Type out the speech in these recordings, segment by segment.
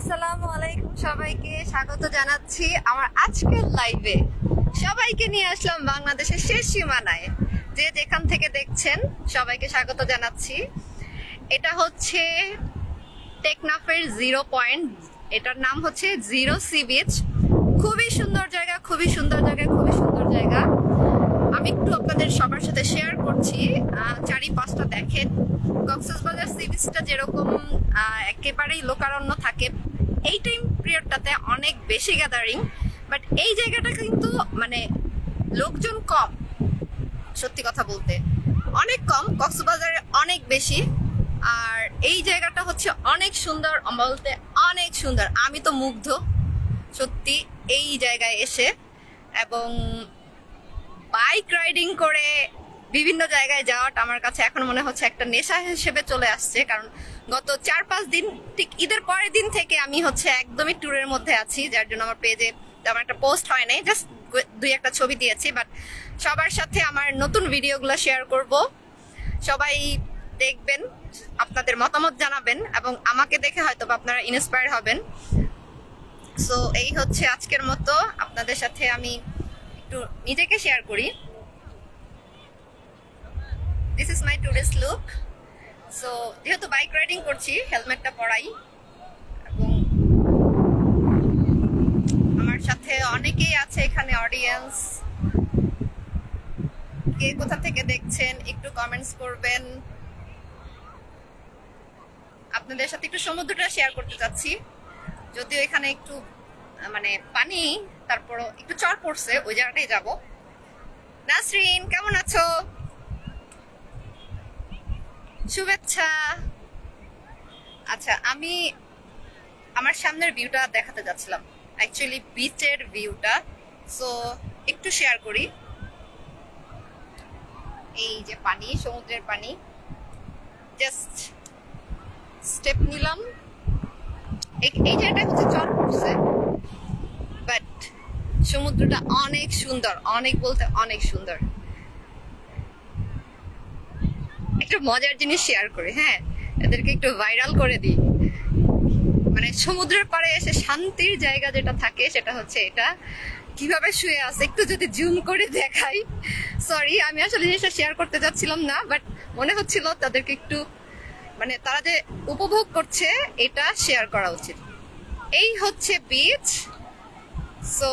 আসসালামু আলাইকুম, সবাইকে স্বাগত জানাচ্ছি আমার আজকের লাইভে। সবাইকে নিয়ে আসলাম বাংলাদেশের শেষ সীমানায়। যে যেখান থেকে দেখছেন সবাইকে স্বাগত জানাচ্ছি। এটা হচ্ছে টেকনাফের 0 পয়েন্ট, এটার নাম হচ্ছে জিরো সি বিচ। খুবই সুন্দর জায়গা, খুবই সুন্দর জায়গা, খুবই সুন্দর জায়গা। আমি একটু আপনাদের সবার সাথে শেয়ার করছি, চারিপাশটা দেখেন। কক্সবাজার সি বিচটা যেরকম একেবারেই লোকারণ্য থাকে, এই টাইম পিরিয়ডটাতে অনেক বেশি গ্যাদারিং, বাট এই জায়গাটা কিন্তু মানে লোকজন কম। সত্যি কথা বলতে অনেক কম, কক্সবাজারে অনেক বেশি। আর এই জায়গাটা হচ্ছে অনেক সুন্দর, বলতে অনেক সুন্দর। আমি তো মুগ্ধ সত্যি এই জায়গায় এসে। এবং বাইক রাইডিং করে বিভিন্ন জায়গায় যাওয়াটা আমার কাছে এখন মনে হচ্ছে একটা নেশা হিসেবে চলে আসছে। কারণ গত 4-5 দিন, ঠিক ঈদের পরের দিন থেকে আমি হচ্ছে একদমই ট্যুরের মধ্যে আছি, যার জন্য আমার পেজে তেমন একটা পোস্ট হয় নাই, জাস্ট 2-1টা ছবি দিয়েছি। বাট সবার সাথে আমার নতুন ভিডিওগুলো শেয়ার করব, সবাই দেখবেন, আপনাদের মতামত জানাবেন এবং আমাকে দেখে হয়তো আপনারা ইন্সপায়ার হবেন। সো এই হচ্ছে আজকের মতো, আপনাদের সাথে আমি একটু নিজেকে শেয়ার করি। This is my tourist look. So যেহেতু বাইক রাইডিং করছি, হেলমেটটা পরাই। এবং আমার সাথে অনেকেই আছে এখানে, অডিয়েন্স। কে কোথা থেকে দেখছেন একটু কমেন্টস করবেন। আপনাদের সাথে একটু সমুদ্রটা শেয়ার করতে চাচ্ছি, যদিও এখানে একটু মানে পানি, তারপরও একটু চর পড়ছে, ওই জায়গাটাই যাব। নাসরিন কেমন আছো? শুভেচ্ছা। আচ্ছা, আমি আমার সামনের ভিউটা দেখাতে যাচ্ছিলাম, অ্যাকচুয়ালি বিচের ভিউটা। সো একটু শেয়ার করি। এই যে পানি, সমুদ্রের পানি, জাস্ট স্টেপ নিলাম। এই জায়গাটা হচ্ছে চর পড়ছে, বাট সমুদ্রটা অনেক সুন্দর, অনেক বলতে অনেক সুন্দর। একটু মজার জিনিস শেয়ার করি, হ্যাঁ, এদেরকে একটু ভাইরাল করে দিই। মানে সমুদ্রের পাড়ে এসে শান্তির জায়গা যেটা থাকে, সেটা হচ্ছে এটা। কিভাবে শুয়ে আছে একটু যদি জুম করে দেখাই। সরি, আমি আসলে জিনিসটা শেয়ার করতে যাচ্ছিলাম না, বাট মনে হচ্ছিল তাদেরকে একটু, মানে তারা যে উপভোগ করছে এটা শেয়ার করা উচিত। এই হচ্ছে beach. So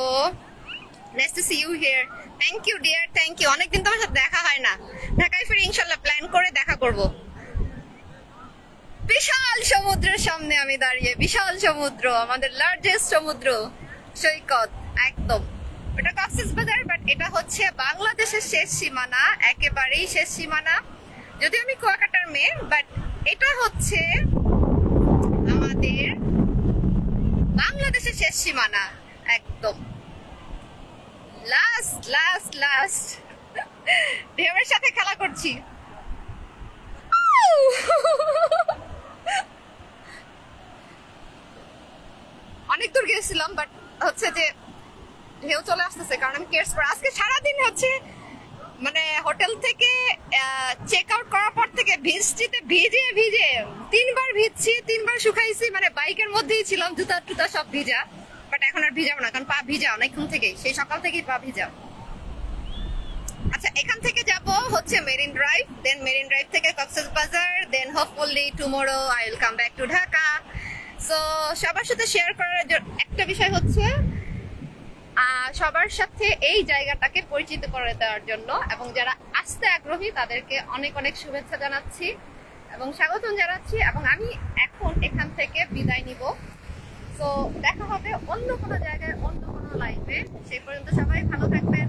nice to see you here. Thank you dear, thank you. অনেকদিন তোমার সাথে দেখা হয় না, ঢাকায় ফিরে ইনশাল্লাহ প্ল্যান করে দেখা করব। বিশাল সমুদ্রের সামনে আমি দাঁড়িয়ে, বিশাল সমুদ্র, আমাদের লার্জেস্ট সমুদ্র সৈকত একদম। এটা কক্সবাজার, বাট এটা হচ্ছে বাংলাদেশের শেষ সীমানা, একেবারেই শেষ সীমানা। যদিও আমি কুয়াকাটার মেয়ে, বাট এটা হচ্ছে আমাদের বাংলাদেশের শেষ সীমানা একদম। লাস্ট লাস্ট লাস্ট ঢেউয়ের সাথে খেলা করছি। অনেক দূর গেছিলাম, বাট হচ্ছে যে ঢেউ চলে আসতেছে, কারণ আমি কেয়ার্স পরে আজকে সারাদিন হচ্ছে মানে হোটেল থেকে চেক আউট করার পর থেকে বৃষ্টিতে ভিজে ভিজে 3বার ভিজছি, 3বার শুকাইছি। মানে বাইকের মধ্যেই ছিলাম, জুতা টুতা সব ভিজা। বাট এখন আর ভিজাবো না, কারণ পা ভিজা অনেকক্ষণ থেকেই, সেই সকাল থেকেই পা ভিজা। আচ্ছা, এখান থেকে যাব হচ্ছে marine drive, then marine drive থেকে Cox's Bazar, then hopefully tomorrow I will come back to Dhaka. So সবার সাথে শেয়ার করার একটা বিষয় হচ্ছে সবার সাথে এই জায়গাটাকে পরিচিত করে দেওয়ার জন্য, এবং যারা আসতে আগ্রহী তাদেরকে অনেক অনেক শুভেচ্ছা জানাচ্ছি এবং স্বাগতম জানাচ্ছি। এবং আমি এখন এখান থেকে বিদায় নিব। তো দেখা হবে অন্য কোনো জায়গায়, অন্য কোনো লাইভে। সেই পর্যন্ত সবাই ভালো থাকবেন।